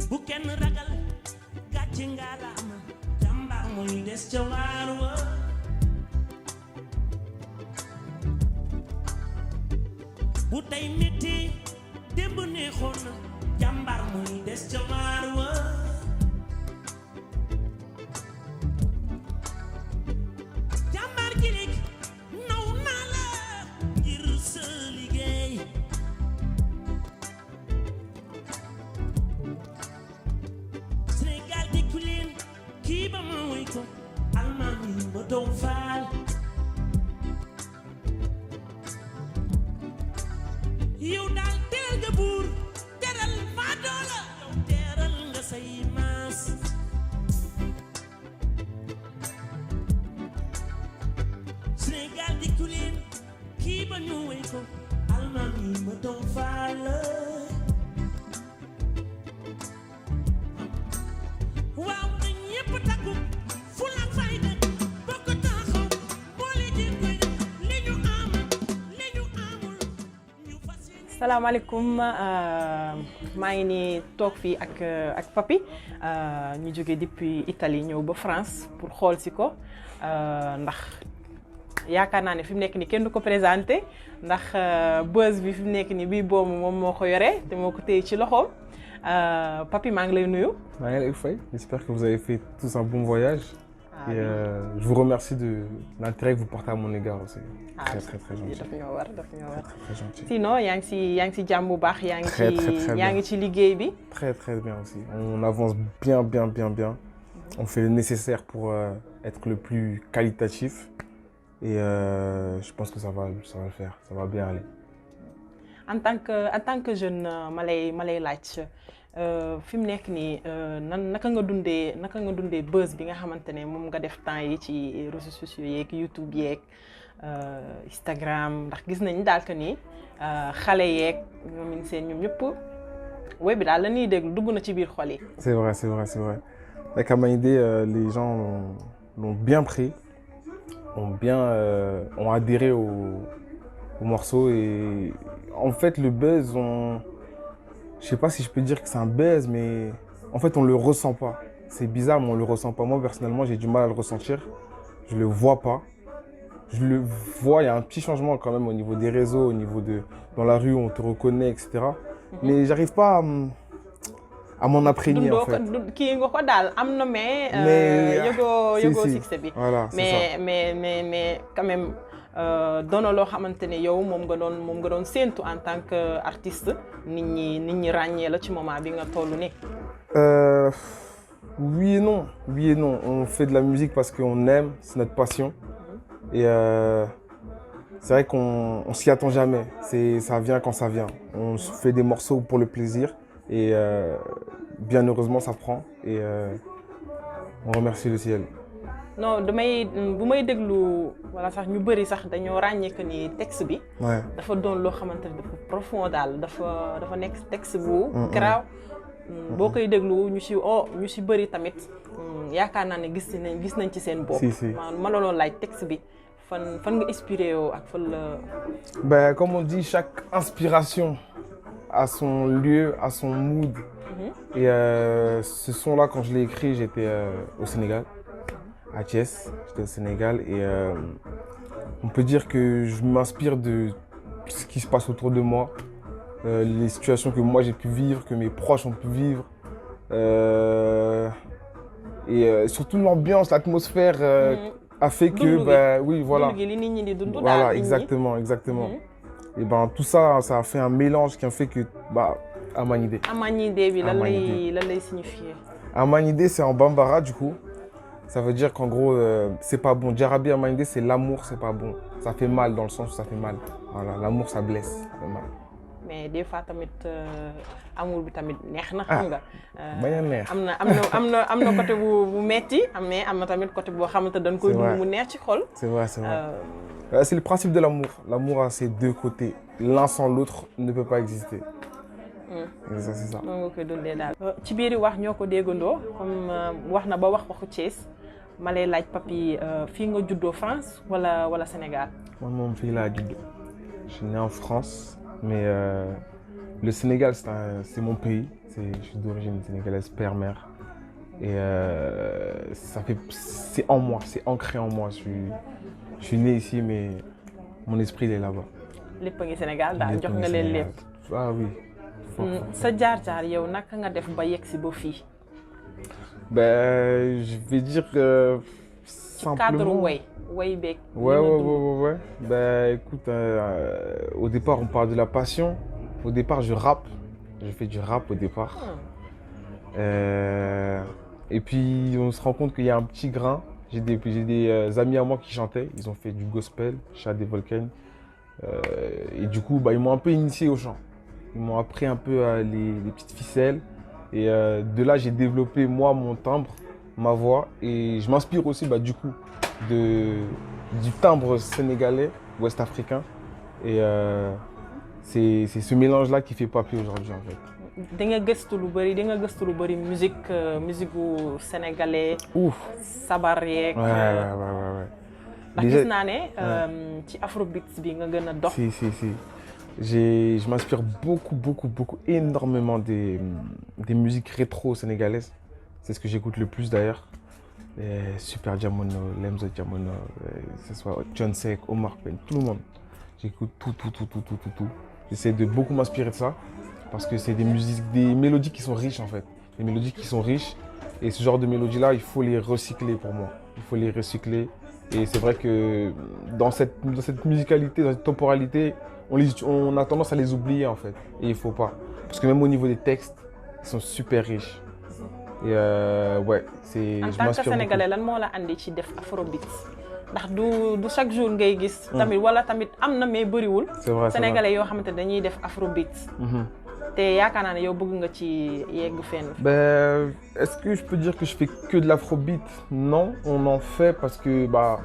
bu kenn ragal gàcce ngalaama jàmbaar mooy des ca waar wa bu tey metti démb neexoon na jàmbaar mooy des ca waar wa jàmbaar ji rek naw naa la ngir sa liggéey Sénégal di ku leen kii ba ma woy ko almaami ba doom faal yow daal teral nga buur teral maa doola yow teral nga say maas Sénégal di ku leen kii ba ñu woy ko almaami ba doom faal waaw na ñépp takku ful ak fayda bokk taxaw boole jéem koy li ñu am li ñu amul ñu fas yéene. salaamaaleykum maa ngi nii toog fii ak Papy ñu jóge depuis Italie ñëw ba France pour xool si ko ndax yaakaar naa ne fi mu nekk nii kenn du ko présenté ndax buzz bi fi mu nekk nii bii boobu moom moo ko yore te moo ko téye ci loxoom. Papy maa ngi lay nuyu. maa ngi lay fay. J'espère que vous avez fait tous un bon voyage. Et je vous remercie de l'intérêt que vous portez à mon égard aussi. Très gentil. daf ñoo war daf ñoo war. Très gentil. Sinon yaa ngi ci jàmm bu baax. yaa ngi ci liggéey bi. Très bien aussi. On avance bien. On fait le nécessaire pour être le plus qualitatif. Et je pense que ça va le faire. Ça va bien aller. En tant que jeune ma lay laaj fi mu nekk nii naka nga dundee buzz bi nga xamante ne moom nga def temps yi ci réseaux sociaux yeeg YouTube yeeg Instagram ndax gis nañ daal que ni xale yeeg ñoom seen ñoom ñëpp web bi daal la ñuy déglu dugg na ci biir xol yi. C'est vrai. Avec Amanidé, les gens l'ont bien pris, ont adhéré au morceau et en fait le buzz, je sais pas si je peux dire que c'est un buzz, mais en fait on le ressent pas. C'est bizarre mais on le ressent pas. Moi personnellement j'ai du mal à le ressentir, je le vois pas. Je le vois, il y a un petit changement quand même au niveau des réseaux, au niveau de dans la rue on te reconnaît etc. Mais j'arrive pas à m'en imprégner en fait. Kii nga ko daal am na mais yëgoo succès bi. Voilà, c'est ça. mais quand même doona loo xamante ne yow moom nga doon séentu en tant que artiste nit ñi ràññee la ci moment bi nga toll nii. Oui et non. On fait de la musique parce qu'on aime, c'est notre passion. Et c'est vrai qu'on s'y attend jamais. Ça vient quand ça vient. On fait des morceaux pour le plaisir et bien heureusement ça prend et on remercie le ciel. Non bu may déglu wala sax ñu bëri sax dañoo ràññee que ni texte bi. dafa doon loo xamante ne dafa profond daal dafa nekk texte bu garaaw. boo koy déglu ñu si bëri tamit yaakaar naa ne gis nañ ci seen bopp. ma la doon laaj texte bi fan nga inspiré yoo ak fan la. Ben comme on dit, chaque inspiration a son lieu, a son mood. Et ce son-là, quand je l'ai écrit, j'étais au Sénégal. À Thiès, j'étais au Sénégal et on peut dire que je m'inspire de ce qui se passe autour de moi, les situations que moi j'ai pu vivre, que mes proches ont pu vivre, et surtout l'ambiance, l'atmosphère a fait que, oui, voilà. Voilà, exactement. Et tout ça, ça a fait un mélange qui a fait que, Amanidé. Amanidé, oui, lan lay signifier. Amanidé, c'est en bambara du coup. Ça veut dire qu'en gros, c'est pas bon. Djarabi Amanidé, c'est l'amour, c'est pas bon. Ça fait mal dans le sens où ça fait mal. Voilà, l'amour, ça blesse, ça fait mal. Mais des fois tamit amour bi tamit neex na xam nga. bañ a neex. am na côté bu metti mais am na tamit côté boo xamante dañ koy dund mu neex ci xol. C'est vrai. C'est le principe de l'amour. L'amour a ses deux côtés. L'un sans l'autre ne peut pas exister. C'est ça. noonu nga koy dundee daal. ci biir wax ñoo ko déggandoo comme wax na ba waxu Thiès ma lay laaj Papy fii nga juddoo France wala Sénégal. Man moom fii laa juddoo. Je suis né en France mais Le Sénégal, c'est mon pays. Je suis d'origine sénégalaise, père-mère. Et c'est en moi, c'est ancré en moi. Je suis né ici, mais mon esprit il est là-bas. lépp a ngi Sénégal daal Lépp jox ngi nga leen Sénégal. lépp. Ah oui. sa jaar-jaar yow naka nga def ba yegg si ba fii. Ben, je vais dire ci cadre simplement. way beeg. Ouais. Ben, écoute, au départ, on parle de la passion. Au départ, je rappe. Je fais du rap au départ. Et puis, on se rend compte qu'il y a un petit grain. J'ai des amis à moi qui chantaient. Ils ont fait du gospel, Chad des Volcans. Et du coup, bah, ils m'ont un peu initié au chant. Ils m'ont appris un peu les petites ficelles. Et de là, j'ai développé, moi, mon timbre, ma voix. Et je m'inspire aussi, bah, du coup, du timbre sénégalais, ouest-africain. Et c'est ce mélange-là qui fait Papy aujourd'hui, en fait. di nga gëstu lu bëri musique gu sénégalais. Ouf. sabar yeeg. Ouais. ndax gis naa ne ci afrobeats bi nga gën a dox. Si. Je m'inspire beaucoup, énormément des musiques rétro sénégalaises. C'est ce que j'écoute le plus d'ailleurs. Super Diamono, Lemzo Diamono, que ce soit John Seck, Omar Pène, tout le monde. J'écoute tout. J'essaie de beaucoup m'inspirer de ça parce que c'est des mélodies qui sont riches en fait. Des mélodies qui sont riches et ce genre de mélodies-là, il faut les recycler pour moi. Il faut les recycler et c'est vrai que dans cette musicalité, dans cette temporalité, on a tendance à les oublier en fait et il faut pas. Parce que même au niveau des textes, ils sont super riches. Et ouais, c'est. En tant que Sénégalais, lan moo la andi ci def afrobeats ndax du chaque jour ngay gis. tamit wala tamit am na mais bëriwul. C'est vrai. Sénégalais yoo xamante dañuy def afrobeats. te yaakaar naa ne yow bëgg nga ci yegg fenn. Ben, est-ce que je peux dire que je fais que de l'afrobeat? Non, on en fait parce que bah,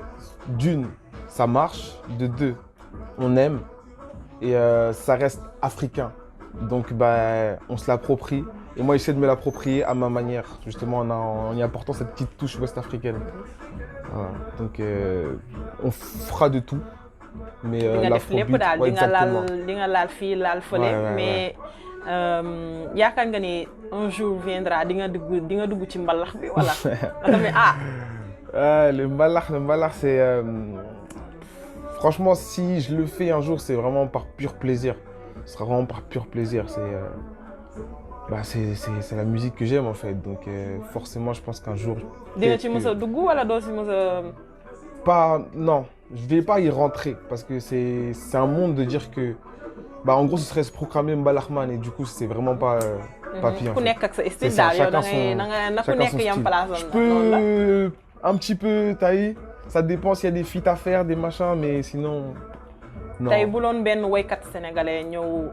d'une, ça marche, de deux, on aime et ça reste africain. Donc bah, on se l'approprie. Et moi, j'essaie de me l'approprier à ma manière, justement en y apportant cette petite touche ouest-africaine. Voilà. Donc, on fera de tout. Mais l'afrobeat, ouais, exactement. Di nga laal fii laal fële. Mais yaakaar nga ni un jour viendra di nga dugg ci mbalax bi wala. Le mbalax, c'est... Franchement, si je le fais un jour, c'est vraiment par pur plaisir. Ce sera vraiment par pur plaisir. C'est la musique que j'aime en fait, donc forcément je pense qu'un jour... Di nga ci mës a dugg wala doo ci mës a... Non, je vais pas y rentrer parce que c'est un monde de dire que... Bah, en gros ce serait se proclamer Mbalaxman et du coup c'est vraiment pas Papy en ku fait. nekk ak sa style daal yow da ngay na ku nekk yam place. Je peux un petit peu tailler, ça dépend s'il y a des feats à faire, des machins, mais sinon... Non. Tey bu doon benn waykat sénégalais ñëw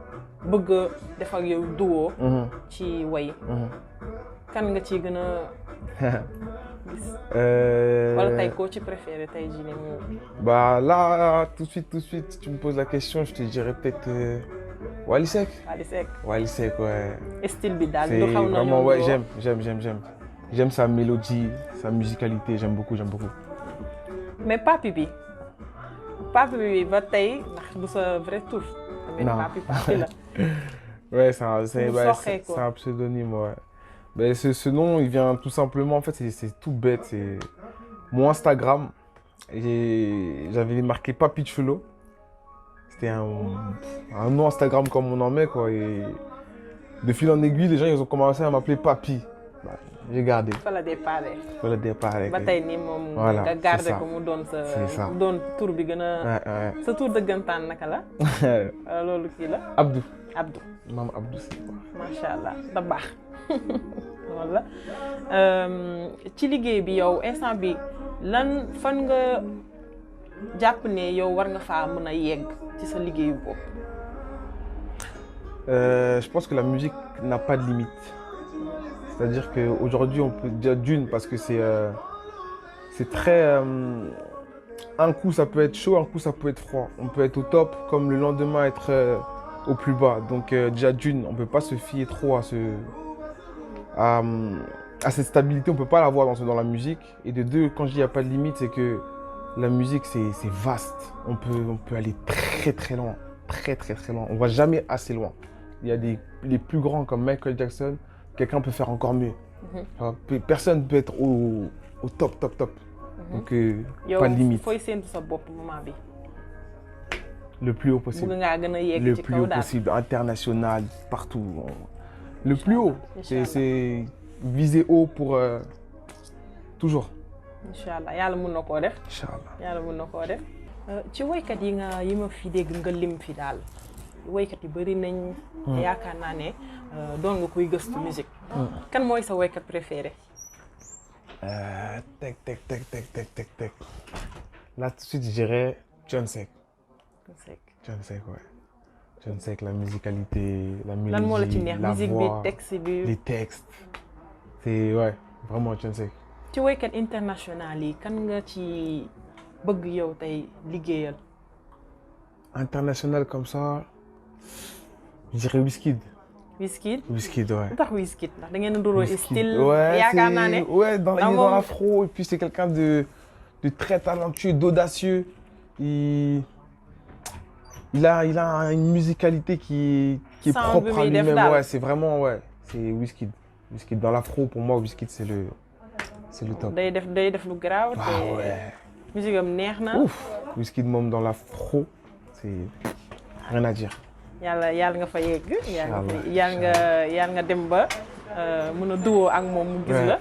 bëgg a def ak yow duo ci way kan nga ciy gën a gis wala tey koo ci préféré tey jii ne moom. Bah là tout de suite si tu me poses la question je te dirais peut-être Wally Seck. Wally Seck ouais. Style bi daal c'est du xaw na vraiment ouais, j'aime sa mélodie, sa musicalité, j'aime beaucoup. Mais Papy bi ba tey ndax du sa vrai tour. Non. Papy la. Ouais, c'est un pseudonyme, ouais. Mais ce nom, il vient tout simplement, en fait, c'est tout bête. C'est mon Instagram. J'avais marqué Papy Chulo. C'était un nom Instagram comme on en met, quoi. Et de fil en aiguille, les gens, ils ont commencé à m'appeler Papy. Bah, j'ai gardé. Fa la départ. Ba tey nii moom nga garder ko mu doon sa doon tur bi gën a sa tur dëggantaan naka la loolu kii la Abdou Maam Abdou si quoi. Macha Allah da baax wala ci liggéey bi yow instant bi fan nga jàpp ne yow war nga faa mën a yegg ci sa liggéeyu bopp. Je pense que la musique n'a pas de limite. C'est-à-dire qu'aujourd'hui, on peut dire d'une parce que c'est très... un coup, ça peut être chaud, un coup, ça peut être froid. On peut être au top, comme le lendemain, être au plus bas. Donc déjà d'une, on ne peut pas se fier trop à cette stabilité. On ne peut pas l'avoir dans la musique. Et de deux, quand je dis qu'il n'y a pas de limite, c'est que la musique, c'est vaste. On peut aller très loin. On ne va jamais assez loin. il y a les plus grands comme Michael Jackson, quelqu'un peut faire encore mieux. Alors, personne ne peut être au top, top, top. Donc, yow pas de limite. fooy séntu sa bopp moment bi. Le plus haut possible. bëgg ngaa gën a yegg Le ci plus kaw haut daal. possible, international, partout. Le plus haut. Inch'Allah. C'est viser haut pour toujours. incha allah yàlla mun na koo def. Inch'Allah. yàlla mun na koo def. ci woykat yi ma fi dégg nga lim fi daal woykat yi bëri nañ. te yaakaar naa ne doon nga koy gëstu musique. kan mooy sa woykat préféré. Tac. Là, tout de suite, je dirais John Seck. John Seck, ouais. John Seck, la musicalité, la mélodie, lan moo la ci neex la musique voix, bi texte bi. les textes. C'est, ouais, vraiment John Seck. ci woykat international yi kan nga ci bëgg yow tey liggéeyal. International comme ça, je dirais Wizkid. Wizkid. Wizkid, ouais. lu tax Wizkid ndax da ngeen a nduroo Wizkid. style. Ouais, yaakaar naa ne. ouais, il est dans moom- l'afro, et puis c'est quelqu'un de très talentueux, d'audacieux. Il a une musicalité qui est Sans propre à bruit, def lui-même. daal. Ouais, c'est vraiment, ouais, c'est Wizkid. Wizkid dans l'afro, pour moi, Wizkid, c'est le top. day def lu garaaw. Ah te ouais. musique am neex na. Ouf, Wizkid moom dans l'afro, c'est rien à dire. yàlla nga fa yegg. yàlla nga dem ba mën a duwoo ak moom mu gis la.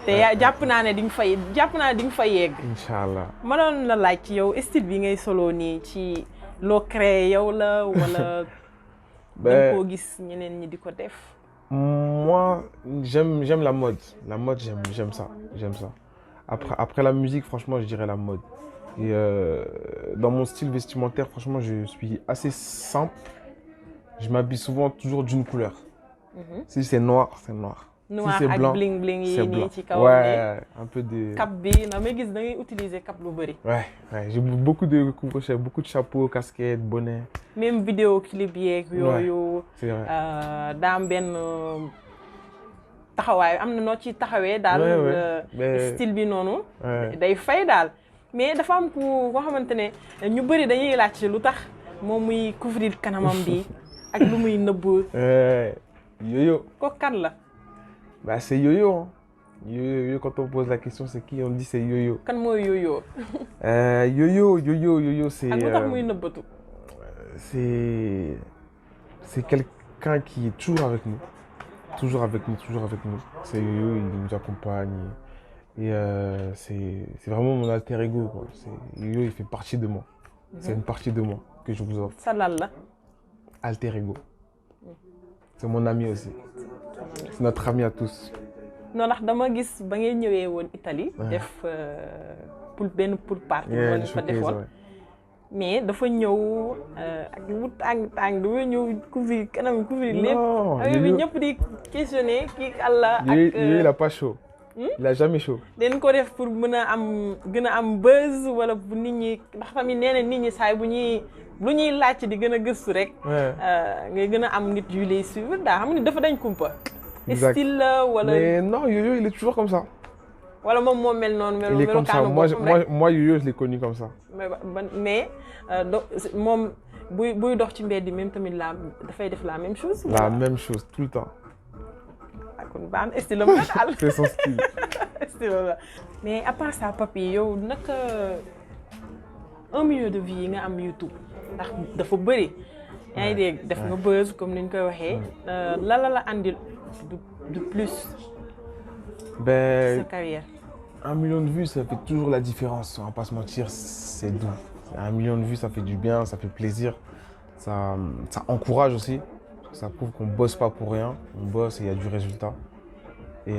te jàpp naa ne di nga fa yegg. Inch'Allah. ma doon la laaj ci yow style bi ngay solo nii ci loo créé yow la wala. da koo gis ñeneen ñi di ko def. Moi, j'aime la mode. La mode, j'aime ça. Après la musique, franchement, je dirais la mode. Et dans mon style vestimentaire, franchement, je suis assez simple. Je m'habille souvent toujours d'une couleur. Si c'est noir, c'est noir. noir si c'est ak blanc, bling bling c'est yi blanc. nii ci kaw Ouais, un peu de... cap bi na may gis da ngay utiliser cap lu bëri. Ouais, j'ai beaucoup de couvre-chefs, beaucoup de chapeaux, casquettes, bonnets. même vidéo clip yeeg yooyu. C'est vrai. daa am benn taxawaay am na noo ci taxawee daal. Mais- style bi noonu. Ouais. day fay daal mais dafa am koo xamante ne ñu bëri dañuy laajte lu tax moom muy couvrir kanamam bi ak lu muy nëbb. Yo-yo. ko kan la. Bah, c'est Yo-Yo. Hein. Yo-Yo, quand on pose la question, c'est qui? On dit c'est Yo-Yo. kan mooy yooyoo. Yo-Yo, c'est... ak lu tax muy nëbbatu. C'est quelqu'un qui est toujours avec nous. Toujours avec nous. C'est Yo-Yo, il nous accompagne. Et c'est vraiment mon alter ego, quoi. Yo-Yo, il fait partie de moi. C'est une partie de moi que je vous offre. sa lal la. Alter ego. C'est mon ami aussi. C'est notre ami à tous. non ndax dama gis ba ngeen ñëwee woon Italie. def benn pool party. Yeah, fa showcase, defoon. ouais. mais dafa ñëw ak lu tàng dafa ñëw couvrir kanam couvrir lépp. Non, bi Yo-Yo- ñëpp di questionner kii àlla ak. Yo-Yo, il a pas chaud. Il a jamais chaud. den ko def pour mën a gën a am buzz wala bu nit ñi ndax tamit nee na nit ñi saay lu ñuy laajte di gën a gëstu rek. Ouais. ngay gën a am nit yu lay suivre daa xam ne dafa dañ kumpa. Exact. style la wala Mais non, Yo-Yo, il est toujours comme ça. wala moom moo mel noonu. Il est comme ça. melokaanu boppam rek. Moi, Yo-Yo, je l'ai connu comme ça. mais moom buy dox ci mbedd même tamit dafay def la même chose. La même chose, tout le temps. kon baax na style am la daal. C'est son style. style la mais à part ça papi yow naka 1 million de vues yi nga am YouTube ndax dafa bëri. yaa ngi dégg def nga buzz comme ni ñu koy waxee. la andil de plus sa Ben, carrière. 1 million de vues, ça fait toujours la différence. On va pas se mentir, c'est doux. 1 million de vues, ça fait du bien, ça fait plaisir. Ça encourage aussi. Ça prouve qu'on bosse pas pour rien. On bosse et il y a du résultat. Et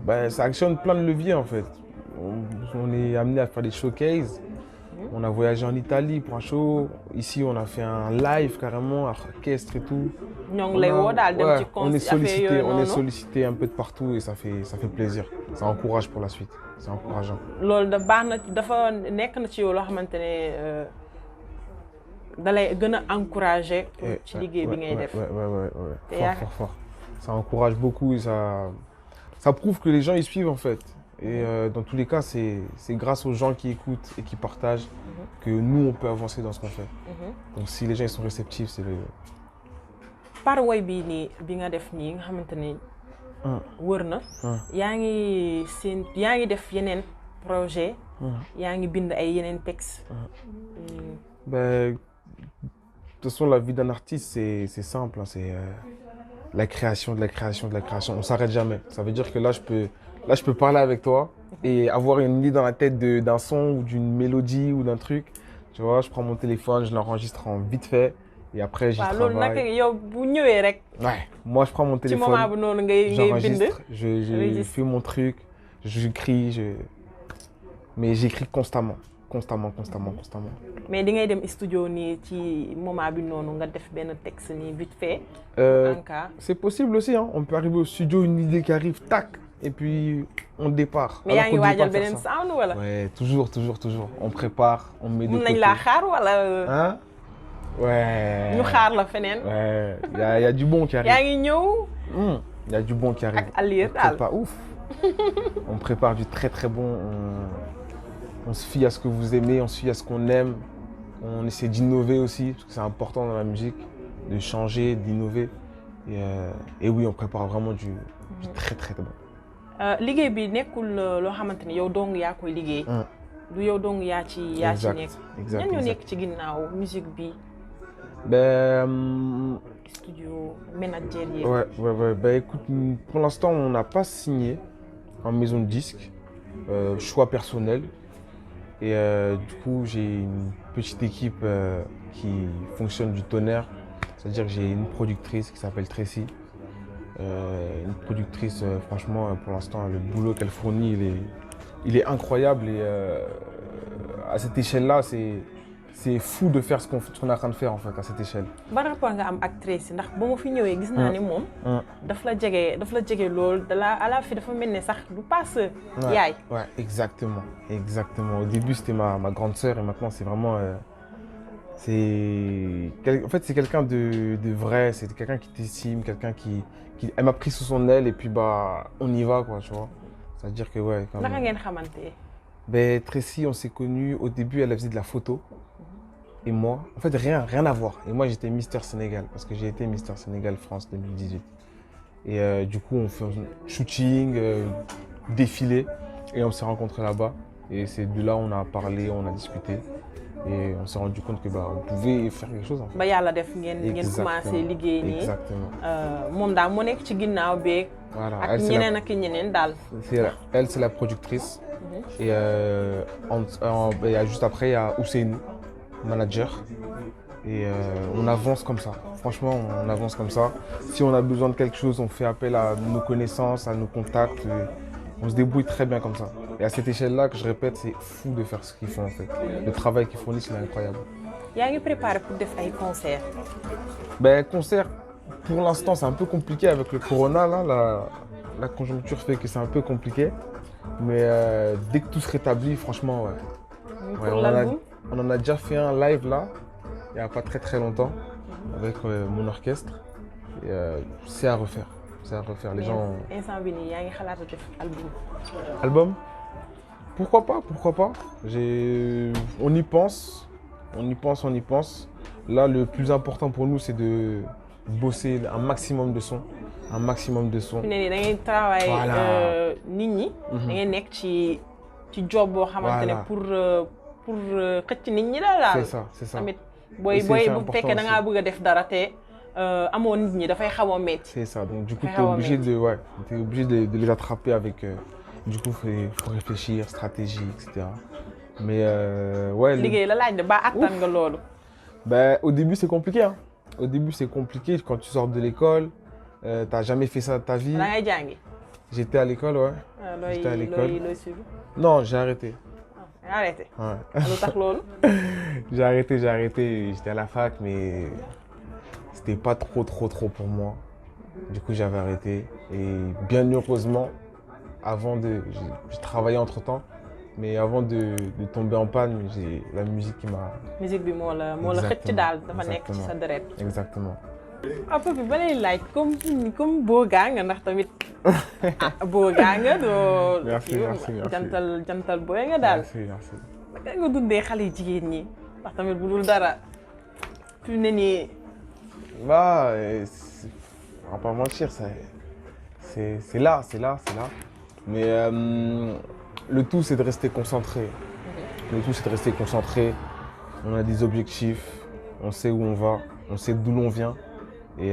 ben, ça actionne plein de leviers en fait. On est amené à faire des showcases. On a voyagé en Italie pour un show. Ici, on a fait un live carrément, orchestre et tout. ñoo ngi lay woo daal dem ci on est sollicité, affaire yooyu on est noonu. sollicité un peu de partout et ça fait plaisir. Ça encourage pour la suite. C'est encourageant. loolu da baax na dafa nekk na ci yow loo xamante ne da lay gën a encourager pour ci liggéey bi ngay def. Ouais. Fort. Ça encourage beaucoup et ça prouve que les gens ils suivent en fait. Et dans tous les cas, c'est grâce aux gens qui écoutent et qui partagent que nous on peut avancer dans ce qu'on fait. Donc si les gens ils sont réceptifs, par woy bii nii bi nga def nii nga xamante ni wër na yaa ngi def yeneen projet yaa ngi bind ay yeneen texte Ben, de toute façon, la vie d'un artiste, c'est simple, hein, c'est la création, de la création, de la création. On s'arrête jamais. Ça veut dire que là, je peux parler avec toi et avoir une idée dans la tête d'un son ou d'une mélodie ou d'un truc. Tu vois, je prends mon téléphone, je l'enregistre en vite fait et après, j'y waaw loolu nag travaille. yow bu ñëwee rek Ouais, moi, je prends mon ci moment téléphone, bu noonu ngay bind j'enregistre, je Registre. fais mon truc, j'écris, mais j'écris constamment. Constamment. mais di ngay dem studio nii ci moment bi noonu nga def benn texte nii vite fait Euh, en cas C'est possible aussi, hein. On peut arriver au studio, une idée qui arrive, tac, et puis on départ. mais Alors yaa ngi qu'on ne devait waajal pas faire beneen ça. sound wala Ouais, toujours. On prépare, on met de mun nañ côté. laa xaar wala Hein? Ouais. ñu xaar la feneen Ouais, il y a du bon qui yaa arrive. ngi ñëw Il y a du bon qui arrive. ak Alir On daal prépare, ouf. On prépare du très très bon. On se fie à ce que vous aimez, on se fie à ce qu'on aime. On essaie d'innover aussi, parce que c'est important dans la musique, de changer, d'innover. Et oui, on prépare vraiment du très très bon. liggéey bi nekkul loo xamante ni yow dong yaa koy liggéey du yow dong yaa ci nekk ñan ñoo nekk ci ginnaaw musique bi Ben, studio manager yi ouais. Ben, écoute, pour l'instant, on n'a pas signé en maison de disque, choix personnel. Et du coup, j'ai une petite équipe qui fonctionne du tonnerre. C'est-à-dire que j'ai une productrice qui s'appelle Tracy. Une productrice, franchement, pour l'instant, le boulot qu'elle fournit, il est incroyable. Et à cette échelle-là, c'est fou de faire ce qu'on est en train de faire en fait, à cette échelle. ban rapport nga am ak Tracy ndax ba ma fi ñëwee gis naa ni moom daf la jege lool à la fi dafa mel ne sax du passe yaay Ouais, exactement. Au début, c'était ma grande sœur et maintenant, c'est vraiment... En fait, c'est quelqu'un de vrai, c'est quelqu'un qui t'estime, quelqu'un qui... Elle m'a pris sous son aile et puis bah, on y va quoi, tu vois. C'est-à-dire que ouais... Quand naka même. ngeen xamante Ben, Tracy, on s'est connus, au début, elle faisait de la photo. Et moi, en fait, rien à voir. Et moi, j'étais Mister Sénégal, parce que j'ai été Mister Sénégal France 2018. Et du coup, on fait un shooting, défilé, et on s'est rencontrés là-bas. Et c'est de là on a parlé, on a discuté. Et on s'est rendu compte que bah, on pouvait faire quelque chose en fait. ba yàlla def ngeen commencé liggéey nii Exactement. moom daal moo nekk ci ginnaaw beeg Voilà. ak ñeneen ak ñeneen daal Elle, c'est la productrice. Et juste après, il y a Ousseinou, manager. Et on avance comme ça. Franchement, on avance comme ça. Si on a besoin de quelque chose, on fait appel à nos connaissances, à nos contacts. On se débrouille très bien comme ça. Et à cette échelle-là, que je répète, c'est fou de faire ce qu'ils font en fait. Le travail qu'ils fournissent, il est incroyable. yaa ngi préparé pour def ay concert Ben, concert, pour l'instant, c'est un peu compliqué avec le corona. Là, la conjoncture fait que c'est un peu compliqué. Mais dès que tout se rétablit, franchement, ouais. Ouais, pour l'album on en a déjà fait un live là, il n'y a pas très longtemps, avec mon orchestre. Et c'est à refaire. Les gens. instant bi nii yaa ngi xalaat a def album Album? Pourquoi pas? On y pense. Là, le plus important pour nous, c'est de bosser un maximum de sons. Fi ne nii da ngay travail Voilà. nit ñi da ngay nekk ci job boo xamante ne Voilà. pour xëcc nit ñi daal C'est ça. tamit Et booy c'est bu important fekkee da ngaa bëgg a def dara te amoo nit ñi dafay xaw a metti C'est ça. Donc du coup, Très tu es obligé romantique. de les attraper avec. Du coup, faut réfléchir, stratégie, etc. Mais ouais. liggéey la laaj de ba attan nga loolu Ben, au début, c'est compliqué. Hein. Au début, c'est compliqué quand tu sors de l'école. T'as jamais fait ça de ta vie. da ngay jàngi J'étais à l'école, ouais. J'étais à l'école. looy suivre Non, j'ai arrêté. arrêté Ouais. lu tax loolu J'ai arrêté. J'étais à la fac, mais c'était pas trop pour moi. Du coup, j'avais arrêté. Et bien heureusement, j'ai travaillé entre-temps, mais avant de tomber en panne, j'ai la musique qui m'a... musique bi moo la xëcc daal dafa nekk ci sa deret Exactement. Papa bi ba lay laaj comme boogaa nga ndax tamit boogaa nga doo Merci. jantal booy nga daal Merci. naka nga dundee xale yu jigéen ñi ndax tamit bu dul dara fi mu ne nii Bah, On va pas mentir, c'est là, c'est là, c'est là. Mais le tout, c'est de rester concentré. Le tout, c'est de rester concentré. On a des objectifs, on sait où on va, on sait d'où l'on vient. Et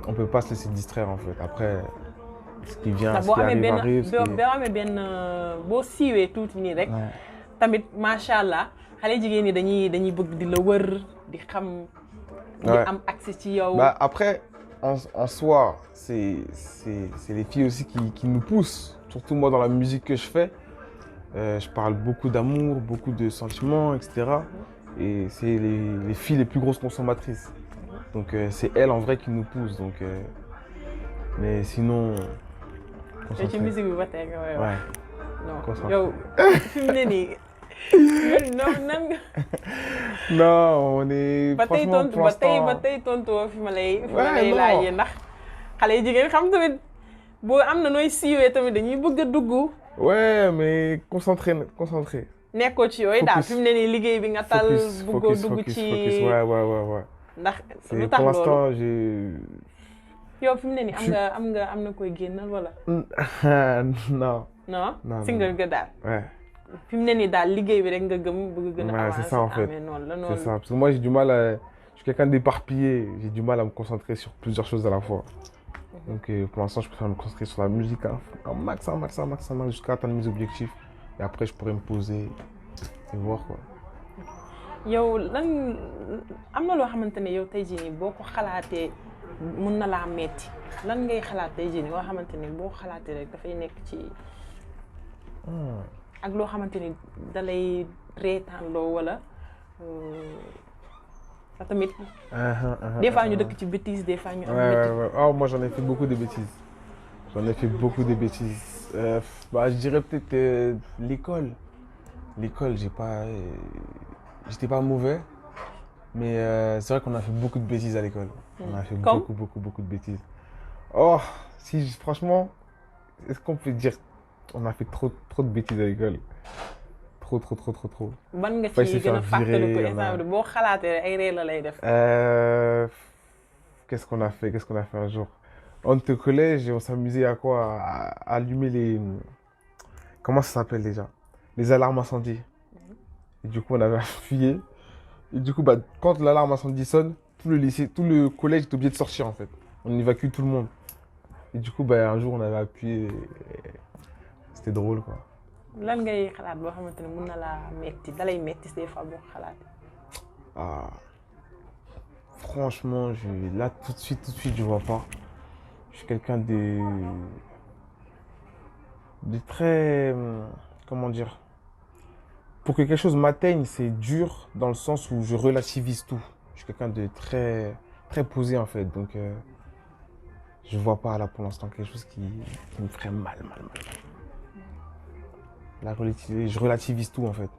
on ne peut pas se laisser distraire en fait. Après, ce qui vient, ce qui arrive, arrive. boo amee benn boo siiwee tuuti nii rek. Ouais. Tamit macha allah xale jigéen ñi dañuy bëgg di la wër di xam. di Ouais. am accès ci yow. Bah, après, en soi, c'est les filles aussi qui nous poussent. Surtout moi, dans la musique que je fais, je parle beaucoup d'amour, beaucoup de sentiments, etc. Et c'est les filles les plus grosses consommatrices. Donc c'est elles en vrai qui nous poussent. Donc, mais sinon, yow ci concentré. musique bi ba tey nga koy wax. Ouais. non Concentré. yow fi mu ne nii nan nga. Non, on est ba tey franchement tontu pour ba tey l'instant. ba tey tontu woo fi ma lay non. laajee ndax xale yi jigéen xam tamit boo am na nooy siiwee tamit dañuy bëgg a dugg. Ouais, mais concentré, concentré. nekkoo ci yooyu daal Focus. fi mu ne nii liggéey bi nga tal Focus, bëggoo focus, dugg focus, ci focus. Ouais. ndax C'est lu pour tax loolu l'instant, j'ai. yow fi mu ne nii am na koy génnal wala Non. non Non, single non. nga daal Ouais, fi mu ne nii daal liggéey bi rek nga gëm bëgg gën a Ouais, avancer c'est ça, en fait. mais noonu la c'est noonu ça. Parce que moi, j'ai du mal à. Je suis quelqu'un d'éparpillé. J'ai du mal à me concentrer sur plusieurs choses à la fois. Donc, pour l'instant, je préfère me concentrer sur la musique un max, jusqu'à atteindre mes objectifs. Et après, je pourrais me poser et voir quoi. yow lan am na loo xamante ne yow tey jii nii boo ko xalaatee mun na laa metti lan ngay xalaat tey jii nii loo xamante ne boo ko xalaatee rek dafay nekk ci ak loo xamante ni dalay reetaanloo wala tamit des fois ñu dëkk ci bêtises des fois ñu am Ouais. Oh, moi, j'en ai fait beaucoup de bêtises. J'en ai fait beaucoup de bêtises. Bah, je dirais peut-être l'école. L'école, j'étais pas mauvais. Mais c'est vrai qu'on a fait beaucoup de bêtises à l'école. On a fait Comme beaucoup de bêtises. Oh, si, franchement, est-ce qu'on peut dire on a fait trop de bêtises à l'école? Trop. ban nga Faille se ci gën a faire fàttaliku virer, instant bi boo xalaatee ay ree la lay def Qu'est-ce qu'on a fait? Un jour? On était au collège et on s'amusait à quoi? À allumer les... Comment ça s'appelle déjà? Les alarmes incendie. Et du coup, on avait fuyé. Et du coup, bah, quand l'alarme incendie sonne, tout le lycée, tout le collège est obligé de sortir en fait. On évacue tout le monde. Et du coup, bah, un jour, on avait appuyé. C'était drôle quoi. lan ngay xalaat boo xamante ne mun na laa metti dalay metti des fois boo xalaatee Ah, franchement, là tout de suite, je vois pas. Je suis quelqu'un de très, comment dire, pour que quelque chose m'atteigne, c'est dur dans le sens où je relativise tout. Je suis quelqu'un de très posé en fait, donc je vois pas là pour l'instant quelque chose qui me ferait mal. Je relativise tout en fait.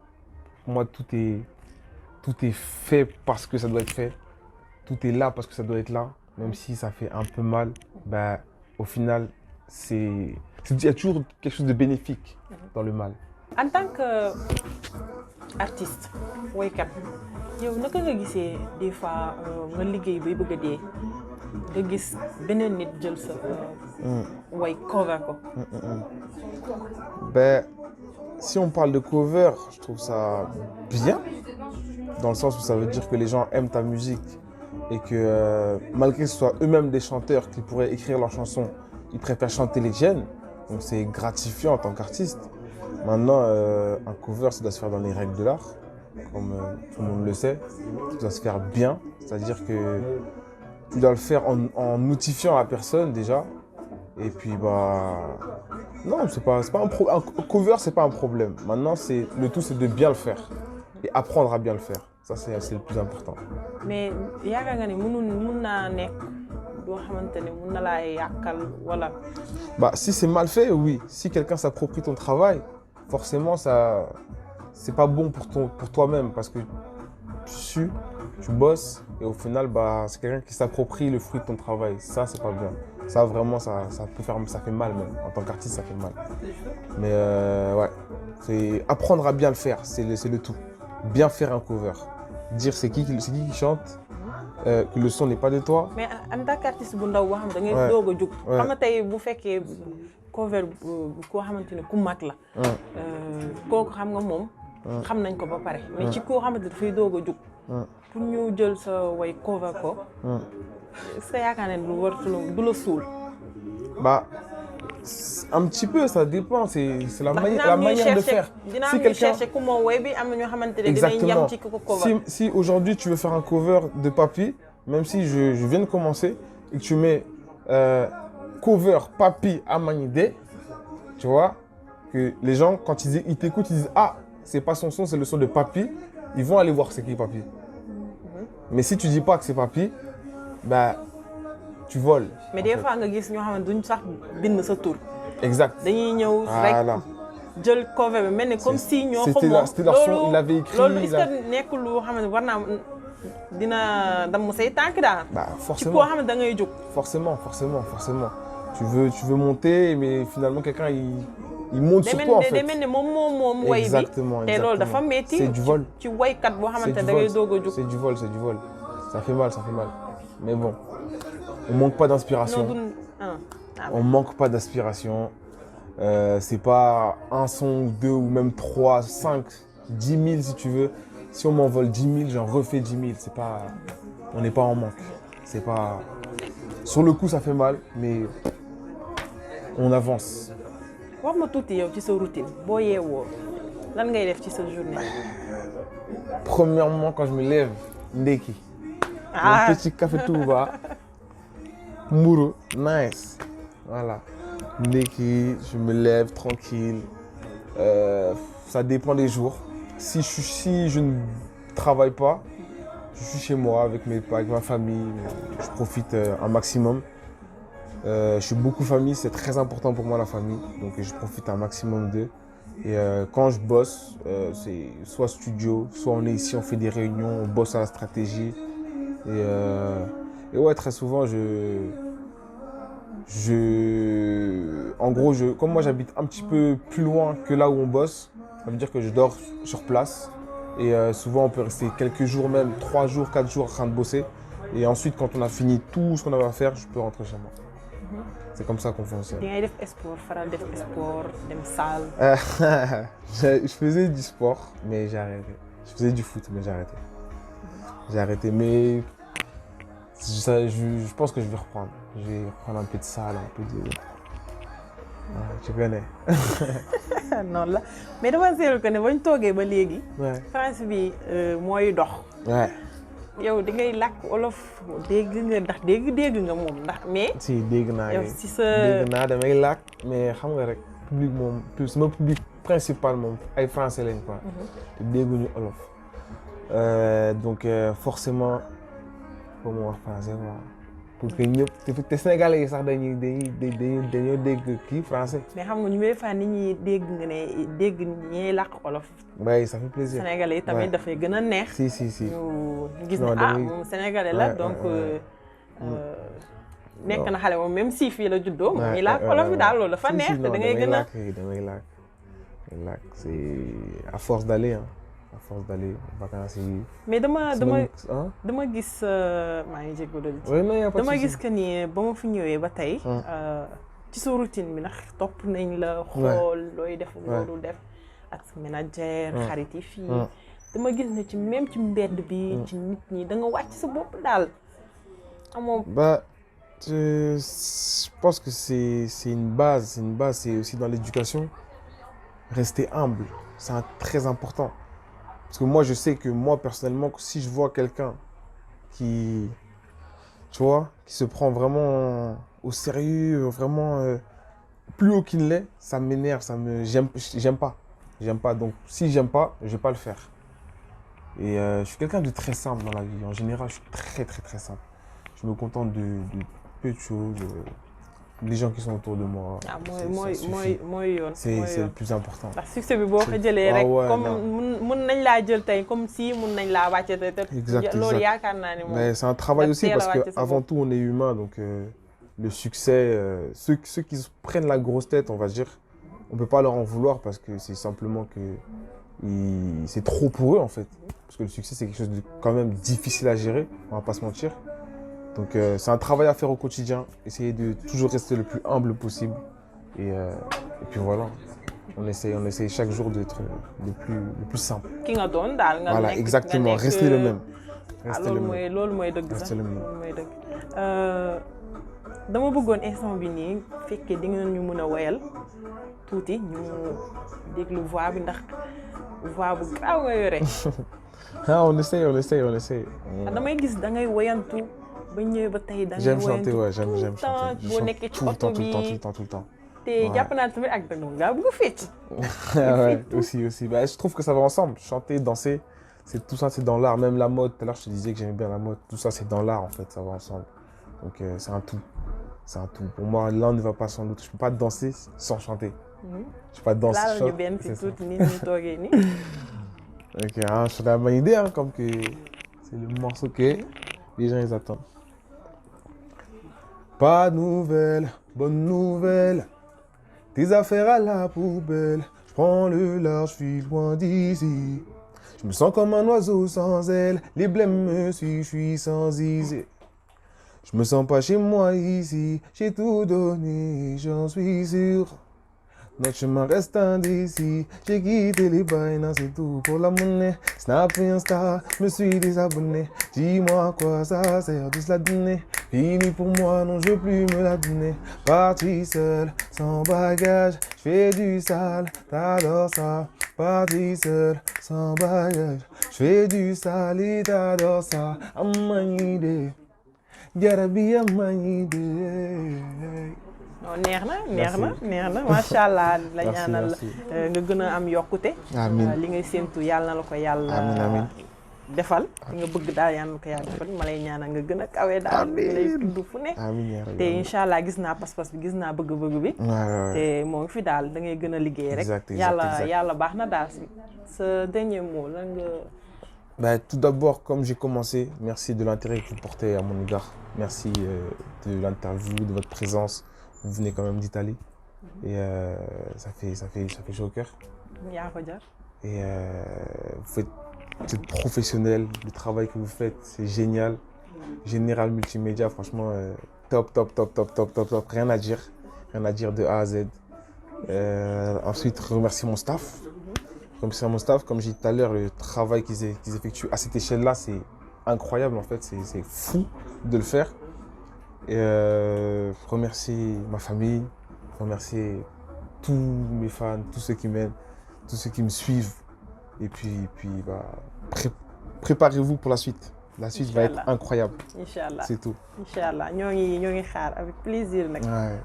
Pour moi, tout est fait parce que ça doit être fait. Tout est là parce que ça doit être là. Même si ça fait un peu mal, bah, au final, il y a toujours quelque chose de bénéfique dans le mal. en tant que artiste woykat yow naka nga gisee des fois nga liggéey bay bëgg a dee nga gis beneen nit jël sa woy cover ko Ben, si on parle de cover, je trouve ça bien, dans le sens où ça veut dire que les gens aiment ta musique et que malgré que ce soit eux-mêmes des chanteurs qui pourraient écrire leurs chansons, ils préfèrent chanter les tiennes. Donc c'est gratifiant en tant qu'artiste. Maintenant, un cover, ça doit se faire dans les règles de l'art, comme tout le monde le sait. Ça doit se faire bien, c'est-à-dire que tu dois le faire en notifiant la personne déjà. Et puis, bah... Non, c'est pas un cover, c'est pas un problème. Maintenant, le tout, c'est de bien le faire et apprendre à bien le faire. Ça, c'est le plus important. mais yaakaar nga ne mun naa nekk doo xamante ne mun na laa yàqal wala Bah, si c'est mal fait, oui. Si quelqu'un s'approprie ton travail, forcément, ça, c'est pas bon pour toi-même parce que tu bosses et au final, bah, c'est quelqu'un qui s'approprie le fruit de ton travail. Ça, c'est pas bien. Ça, vraiment, ça fait mal même. En tant qu'artiste, ça fait mal. Mais ouais, c'est apprendre à bien le faire, c'est le tout. Bien faire un cover. Dire c'est qui chante, que le son n'est pas de toi. mais en tant qu'artiste bu ndaw boo xam ne da ngay Ouais. doog a jug. Ouais. xam nga tey bu fekkee cover koo xamante ne ku mag la. kooku xam nga moom. xam nañ ko ba pare. mais ci koo xamante ne dafay doog a jug. pour ñu jël sa way cover ko. est-ce que yaakaar ne lu war du la suul. Bah, un petit peu, ça dépend. C'est la manière de faire. Dinaa Si ñuy quelqu'un... chercher ku moom way bi am na ñoo xamante ne dinañ Exactement. yem ci ku ko cover. Si aujourd'hui tu veux faire un cover de Papy, même si je viens de commencer, et que tu mets cover Papy Amanide, tu vois, que les gens, quand ils t'écoutent, ils disent ah, c'est pas son son, c'est le son de Papy, ils vont aller voir c'est qui Papy. Mais si tu dis pas que c'est Papy, bah, tu voles. mais en des fait. fois nga gis ñoo xam ne duñ sax bind sa tur. Exact. dañuy ñëw rek Voilà. jël cover bi mel ni comme si ñoo ko C'était moom. leur son, il avait écrit. loolu il est-ce a- que nekkul lu xam ne war naa dina damm say tànk daal. Bah, ci forcément. koo xam ne da ngay jóg. Forcément. Tu veux monter, mais finalement, quelqu'un, il monte sur toi, en day fait. mel ni moom way bi. Exactement, te loolu dafa exactement. metti C'est du vol. ci waykat boo C'est xamante du da ngay vol. doog a jóg. C'est du vol. Ça fait mal. Mais bon, on manque pas d'inspiration. On manque pas d'inspiration. C'est pas un son ou deux ou même 3, 5, 10 000 si tu veux. Si on m'envole 10 000, j'en refais 10 000. C'est pas... On n'est pas en manque. C'est pas... Sur le coup, ça fait mal, mais on avance. wax ma tuuti yow ci sa routine boo yeewoo lan ngay def ci sa journée. Premièrement, quand je me lève, ndeki. Ah. Un petit café Touba. Mouro, nice. Voilà. Ndeki, je me lève tranquille. Ça dépend des jours. Si je ne travaille pas, je suis chez moi avec ma famille. Je profite un maximum. Je suis beaucoup famille, c'est très important pour moi la famille. Donc je profite un maximum d'eux. Et quand je bosse, c'est soit studio, soit on est ici, on fait des réunions, on bosse à la stratégie. Et ouais, très souvent, en gros, comme moi j'habite un petit peu plus loin que là où on bosse, ça veut dire que je dors sur place. Et souvent, on peut rester quelques jours, même 3 jours, 4 jours en train de bosser. Et ensuite, quand on a fini tout ce qu'on avait à faire, je peux rentrer chez moi. C'est comme ça qu'on fonctionne. di ngay def sport faral def sport dem salle. Je faisais du sport, mais j'ai arrêté. Je faisais du foot, mais j'ai arrêté. J'ai arrêté, mais je pense que je vais reprendre. Je vais reprendre un peu de salle, un peu de... Ouais, tu connais. noonu la mais dama seetlu que ne bañ toogee ba léegi. Ouais. France bi mooy dox. Ouais. yow di ngay làkk olof dégg nga moom ndax mais. Si, dégg naa yow yi. si sa. Dégg naa damay làkk, mais xam nga rek public moom sama public principal moom ay français lañ quoi. te dégguñu olof. Donc forcément faut mu wax français quoi. Pour que ñëpp te Sénégalais yi sax dañoo dégg kii français. mais xam nga ñu may fa nit ñi dégg nga ne dégg ñiy làkk olof. Ouais, ça fait plaisir. Sénégalais yi tamit Ouais. dafay gën a neex. Si. ñu gis ne Non, damay- moom Sénégalais la Ouais, donc. ouais. nekk na xale moom même si fii la juddoo. moom Ouais, mi làkk olof bi daal loolu dafa Si, neex te non, da ngay gën a. damay làkk. C'est à force d'aller hein. À force d'aller vacances yi. mais dama gis maa ngi jégalu. Oui, non, y a pas de dama souci. gis que ni ba ma fi ñëwee ba tey. ci sa routine bi ndax topp nañ la. xool looy def loolu def. ak sa manager xarit yi fii. dama gis ne ci même ci mbedd bi. ci nit ñi da nga wàcc sa bopp daal. amoo. Bah, je pense que c'est une base, c'est aussi dans l'éducation. Rester humble, c'est très important. Parce que moi, je sais que moi, personnellement, que si je vois quelqu'un qui, tu vois, qui se prend vraiment au sérieux, vraiment plus haut qu'il ne l'est, ça m'énerve, j'aime pas. Donc, si j'aime pas, je vais pas le faire. Et je suis quelqu'un de très simple dans la vie. En général, je suis très simple. Je me contente de peu de choses. Les gens qui sont autour de moi. ah mooy yoon. C'est le plus important. ndax succès bi boo ko jëlee rek. ouais, comme mun nañ laa jël tey comme si mun nañ laa wàcce tey. Exact. loolu yaakaar naa ne moom. Mais c'est un travail aussi parce qu'avant tout, on est humain. Donc le succès, ceux qui se prennent la grosse tête, on va dire, on ne peut pas leur en vouloir parce que c'est simplement que c'est trop pour eux en fait. Parce que le succès, c'est quelque chose de quand même difficile à gérer, on va pas se mentir. Donc c'est un travail à faire au quotidien, essayer de toujours rester le plus humble possible. Et puis voilà, on essaye chaque jour d'être le plus simple. ki nga doon daal nga Voilà, nekk exactement, nga nekk, rester le même. Rester le même. loolu mooy dëgg sax Rester le même. loolu mooy dëgg. Dama bëggoon instant bi nii fekkee di nga ñu mën a woyal tuuti ñu déglu voix bi ndax voix bu graaw nga yore. Ah, on essaye. Damay gis da ngay woyantu ba ñëwee ba tey da ngay J'aime woyantu chanter, ouais, j'aime chanter. Je boo chante nekkee ci tout le temps, oto bi tout le temps. te Ouais. jàpp naa tamit ak dëgg ngaa bëgg a fecc. Ouais, aussi. Bah, je trouve que ça va ensemble. Chanter, danser, tout ça, c'est dans l'art. Même la mode, tout à l'heure, je te disais que j'aimais bien la mode. Tout ça, c'est dans l'art, en fait, ça va ensemble. Donc, c'est un tout. C'est un tout. Pour moi, l'un ne va pas sans l'autre. Je ne peux pas danser sans chanter. Je ne peux pas danser laal sans ñu benn c'est si ça. tuuti nit ñi toogee ni. Ok, hein, je la bonne idée, hein, comme que c'est le morceau que les gens ils attendent. Pas de nouvelles, bonne nouvelle. Tes affaires à la poubelle. Je prends le large, je suis loin d'ici. Je me sens comme un oiseau sans aile. Les blêmes me suivent, je suis sans idée. Je me sens pas chez moi ici. J'ai tout donné, j'en suis sûr. Notre chemin reste indécis. J'ai quitté les bains, c'est tout pour la monnaie. Snap et Insta, me suis désabonné. Dis-moi à quoi ça sert de se la donner. Fini pour moi, non, je veux plus me la donner. Parti seul, sans bagage, je fais du sale, t'adores ça. Parti seul, sans bagage, je fais du sale et t'adores ça. I'm my idée, gotta be a my idée. non neex na macha allah la ñaanal merci. nga gën a am yokkute. Amiin. li ngay séentu yàlla na la ko yàlla Amiin. defal li nga bëgg daal yàlla na ko yàlla defal ma lay ñaanal nga gën a kawe daal Amiin. lay tudd fu ne Amiin yaa rabbi. te incha allah gis naa pas-pas bi gis naa bëgg-bëgg bi Ouais. te moo ngi fi daal da ngay gën a liggéey rek Exact. yàlla baax na daal sa dernier mot lan nga. Bah, tout d'abord, comme j'ai commencé, merci de l'intérêt que vous portez à mon égard. Merci de l'interview, de votre présence. Vous venez quand même d'Italie et ça fait chaud au cœur. yaa ko jar. Et vous êtes professionnel, le travail que vous faites, c'est génial. Général Multimédia, franchement, top. Rien à dire de A à Z. Ensuite, remercier mon staff. Comme j'ai dit tout à l'heure, le travail qu'ils effectuent à cette échelle-là, c'est incroyable en fait, c'est fou de le faire. Et remercier ma famille, remercier tous mes fans, tous ceux qui m'aiment, tous ceux qui me suivent. Et puis bah, préparez-vous pour la suite. La suite va être incroyable. Inch'Allah. C'est tout. Inch'Allah ñoo ngi xaar avec plaisir nag. Ouais.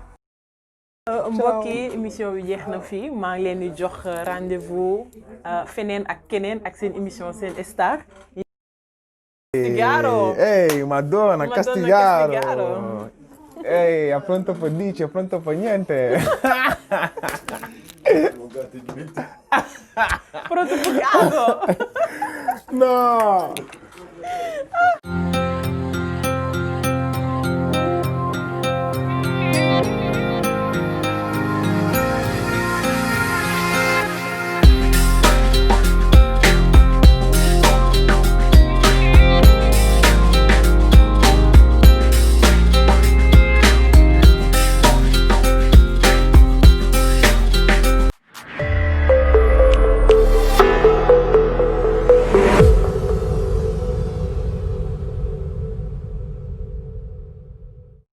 mbokk yi émission bi jeex na fii maa ngi leen di jox rendez-vous feneen ak keneen ak seen émission Sen Star. Castigaro. Ehi, Madonna, Madonna Castigaro. Castigaro. Ehi, a pronto per dici, a pronto per niente. Pronto per caso. No!